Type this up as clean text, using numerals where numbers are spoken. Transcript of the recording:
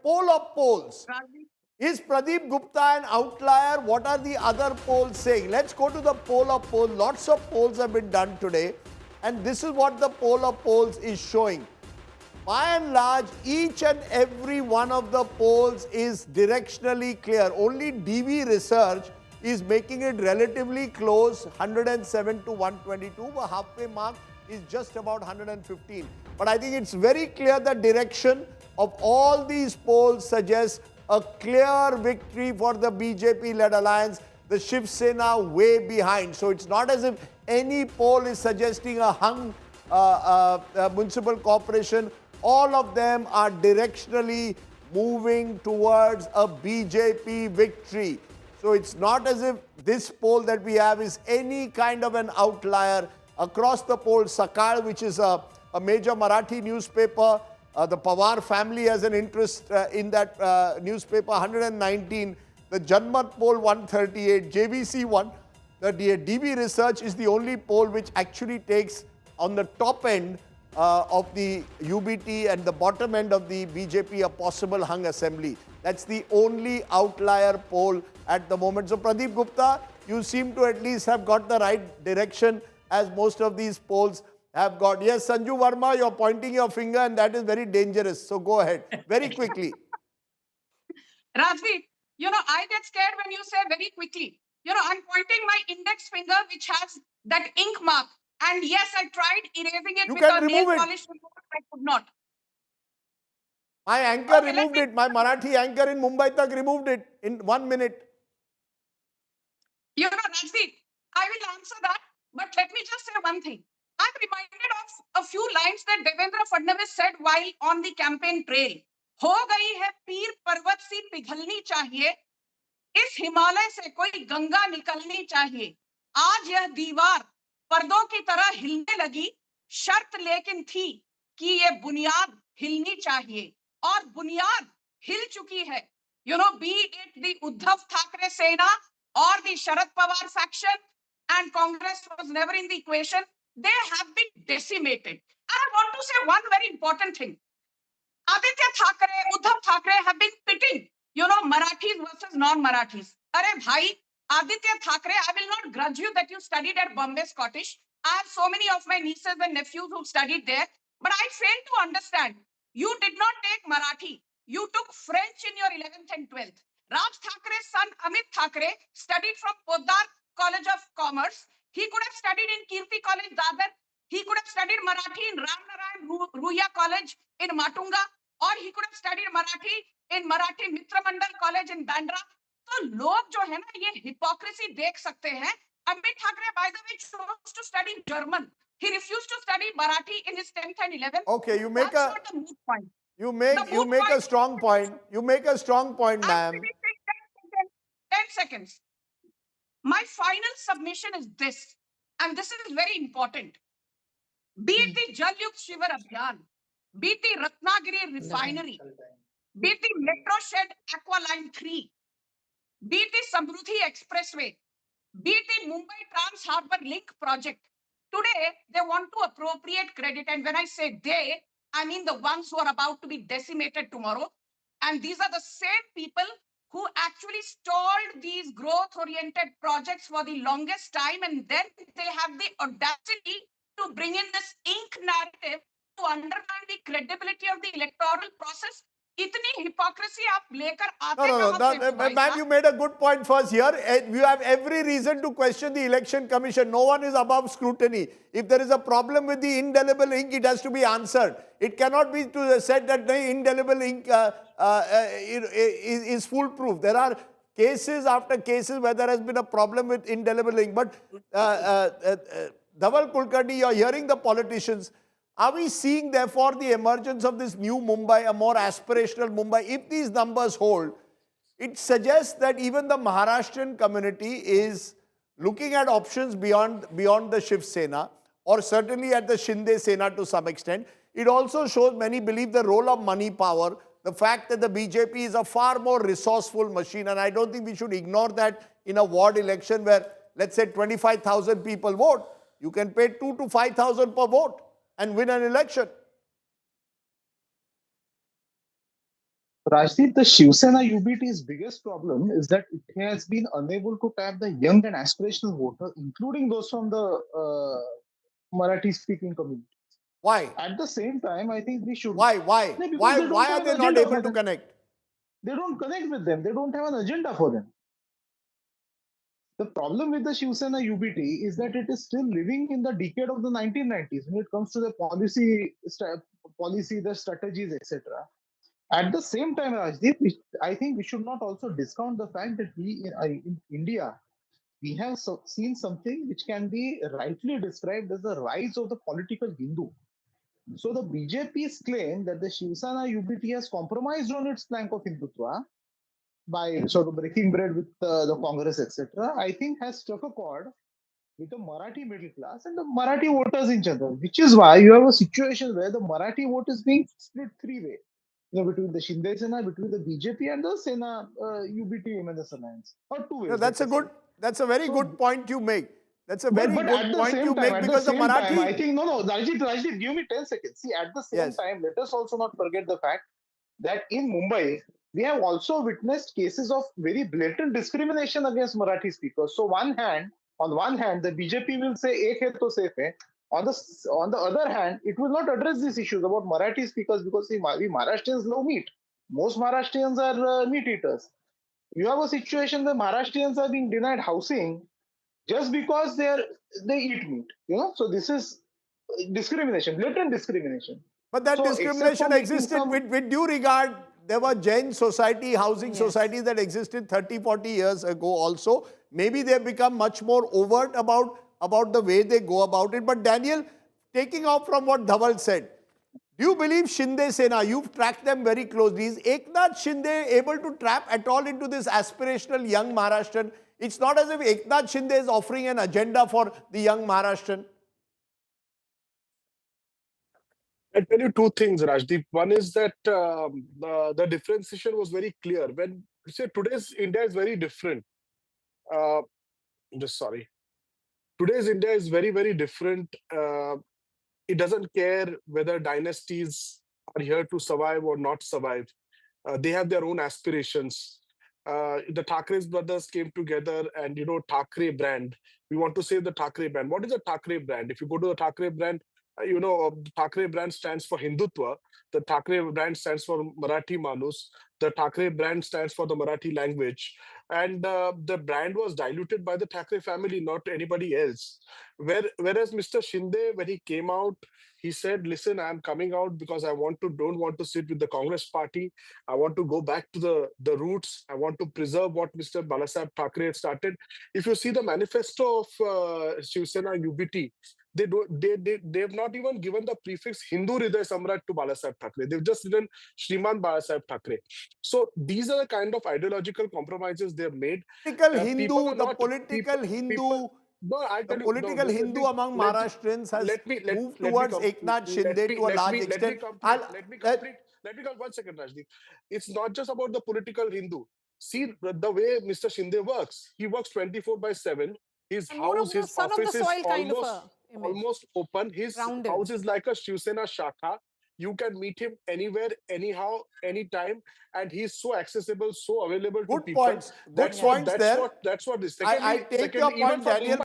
poll of polls. Rajdeep, Is Pradeep Gupta an outlier? What are the other polls saying? Let's go to the poll of polls. Lots of polls have been done today. And this is what the poll of polls is showing. By and large, each and every one of the polls is directionally clear. Only DV Research is making it relatively close, 107 to 122. The halfway mark is just about 115. But I think it's very clear the direction of all these polls suggests a clear victory for the BJP-led alliance. The Shiv Sena way behind. So it's not as if any poll is suggesting a hung municipal corporation. All of them are directionally moving towards a BJP victory. So it's not as if this poll that we have is any kind of an outlier. Across the poll, Sakal, which is a major Marathi newspaper, the Pawar family has an interest in that newspaper, 119. The Janmat poll, 138. JVC 1. The DB Research is the only poll which actually takes on the top end of the UBT and the bottom end of the BJP a possible hung assembly. That's the only outlier poll at the moment. So Pradeep Gupta, you seem to at least have got the right direction as most of these polls have got. Yes, Sanju Verma, you're pointing your finger and that is very dangerous. So go ahead, very quickly. Rajdeep, I get scared when you say very quickly. I'm pointing my index finger, which has that ink mark. And yes, I tried erasing it with a nail polish remover, I could not. My anchor removed it. My Marathi anchor in Mumbai tak removed it in 1 minute. Rajdeep, I will answer that. But let me just say one thing. I'm reminded of a few lines that Devendra Fadnavis said while on the campaign trail. हो गई है पीर पर्वत सी पिघलनी चाहिए, इस हिमालय से कोई गंगा निकलनी चाहिए, आज यह दीवार पर्दों की तरह हिलने लगी, शर्त लेकिन थी कि ये बुनियाद हिलनी चाहिए, और बुनियाद हिल चुकी है. Be it the Uddhav Thackeray Sena or the Sharad Pawar faction, and Congress was never in the equation, they have been decimated. And I want to say one very important thing. Aditya Thackeray, Uddhav Thackeray have been pitting, Marathis versus non-Marathis. Arey bhai, Aditya Thackeray, I will not grudge you that you studied at Bombay Scottish. I have so many of my nieces and nephews who studied there, but I fail to understand. You did not take Marathi. You took French in your 11th and 12th. Raj Thackre's son, Amit Thackeray, studied from Poddar College of Commerce. He could have studied in Kirti College, Dadar. He could have studied Marathi in Ramnarayan Ruya College in Matunga, or he could have studied Marathi in Marathi Mitra Mandal College in Bandra. तो लोग जो है ना ये hypocrisy देख सकते हैं. Amit Thackeray, by the way, chose to study German. He refused to study Marathi in his 10th and 11th. Okay, you make That's not the moot point. You make a strong point. You make a strong point, ma'am. 10 seconds. My final submission is this, and this is very important. Be it the Jal Yukt Shivar Abhiyan, be it the Ratnagiri refinery, be it the Metro Shed Aqua Line 3, be it the Samruddhi Expressway, be it the Mumbai Trans Harbour Link project. Today, they want to appropriate credit. And when I say they, I mean the ones who are about to be decimated tomorrow. And these are the same people who actually stalled these growth-oriented projects for the longest time. And then they have the audacity to bring in this ink narrative to undermine the credibility of the electoral process. Itni hypocrisy aap lekar aate No, ma'am, you made a good point first here. You have every reason to question the election commission. No one is above scrutiny. If there is a problem with the indelible ink, it has to be answered. It cannot be said that the indelible ink is foolproof. There are cases after cases where there has been a problem with indelible ink. But Dhaval Kulkarni, you're hearing the politicians. Are we seeing, therefore, the emergence of this new Mumbai, a more aspirational Mumbai? If these numbers hold, it suggests that even the Maharashtrian community is looking at options beyond the Shiv Sena, or certainly at the Shinde Sena to some extent. It also shows many believe the role of money power, the fact that the BJP is a far more resourceful machine, and I don't think we should ignore that in a ward election where, let's say, 25,000 people vote. You can pay 2,000 to 5,000 per vote and win an election. Rajdeep, the Shiv Sena UBT's biggest problem is that it has been unable to tap the young and aspirational voter, including those from the Marathi-speaking community. Why? At the same time, I think we should. Why? Why? No, because Why? they don't Why are have an they not agenda able for to them. connect? They don't connect with them. They don't have an agenda for them. The problem with the Shiv Sena UBT is that it is still living in the decade of the 1990s when it comes to the policy, the strategies, etc. At the same time, Rajdeep, I think we should not also discount the fact that we in India, we have seen something which can be rightly described as the rise of the political Hindu. So the BJP's claim that the Shiv Sena UBT has compromised on its plank of Hindutva by sort of breaking bread with the Congress, etc., I think has struck a chord with the Marathi middle class and the Marathi voters in general, which is why you have a situation where the Marathi vote is being split three-way, between the Shinde Sena, between the BJP and the Sena UBT Women's Alliance, or two You know, ways. that's a very So, good point you make. That's a but very but good at the point same you time, make because the I Marathi. think no, Rajdeep, give me 10 seconds. See, at the same Yes. time, let us also not forget the fact that in Mumbai, we have also witnessed cases of very blatant discrimination against Marathi speakers. So on one hand, the BJP will say "Ek hai to safe hai." On the other hand, it will not address these issues about Marathi speakers because see, we Maharashtrians love meat. Most Maharashtrians are meat eaters. You have a situation where Maharashtrians are being denied housing just because they eat meat. So this is discrimination, blatant discrimination. But that So except for discrimination making existed some with due regard. There were Jain society, housing Yes. societies that existed 30, 40 years ago also. Maybe they've become much more overt about the way they go about it. But Daniel, taking off from what Dhaval said, do you believe Shinde Sena, you've tracked them very closely, is Eknath Shinde able to tap at all into this aspirational young Maharashtrian? It's not as if Eknath Shinde is offering an agenda for the young Maharashtrian. I'll tell you two things, Rajdeep. One is that the differentiation was very clear. When you say today's India is very different, uh, just sorry. Today's India is very, very different. It doesn't care whether dynasties are here to survive or not survive. They have their own aspirations. The Thackeray brothers came together and, Thackeray brand. We want to save the Thackeray brand. What is the Thackeray brand? If you go to the Thackeray brand, the Thackeray brand stands for Hindutva. The Thackeray brand stands for Marathi Manus. The Thackeray brand stands for the Marathi language. And the brand was diluted by the Thackeray family, not anybody else. Whereas Mr. Shinde, when he came out, he said, listen, I'm coming out because I don't want to sit with the Congress party. I want to go back to the roots. I want to preserve what Mr. Balasaheb Thackeray had started. If you see the manifesto of Shiv Sena UBT, they've not even given the prefix Hindu Hriday Samrat to Balasaheb Thackeray. They've just written Shriman Balasaheb Thackeray. So these are the kind of ideological compromises they've made. Political People Hindu, are the not political Hindu. No, I'll The tell you. No, political Hindu among Maharashtrians has moved towards Eknath Shinde to a large extent. Let me complete. 1 second, Rajdeep. It's not just about the political Hindu. See the way Mr. Shinde works. He works 24/7. His And more of house, the his son of the office is soil kind of a image. almost open. His Grounded. house is like a Shiv Sena Shakha. You can meet him anywhere, anyhow, anytime, and he's so accessible, so available to Good people. points. Good points there. That's what is. I take your Secondly, even point, for Daniel.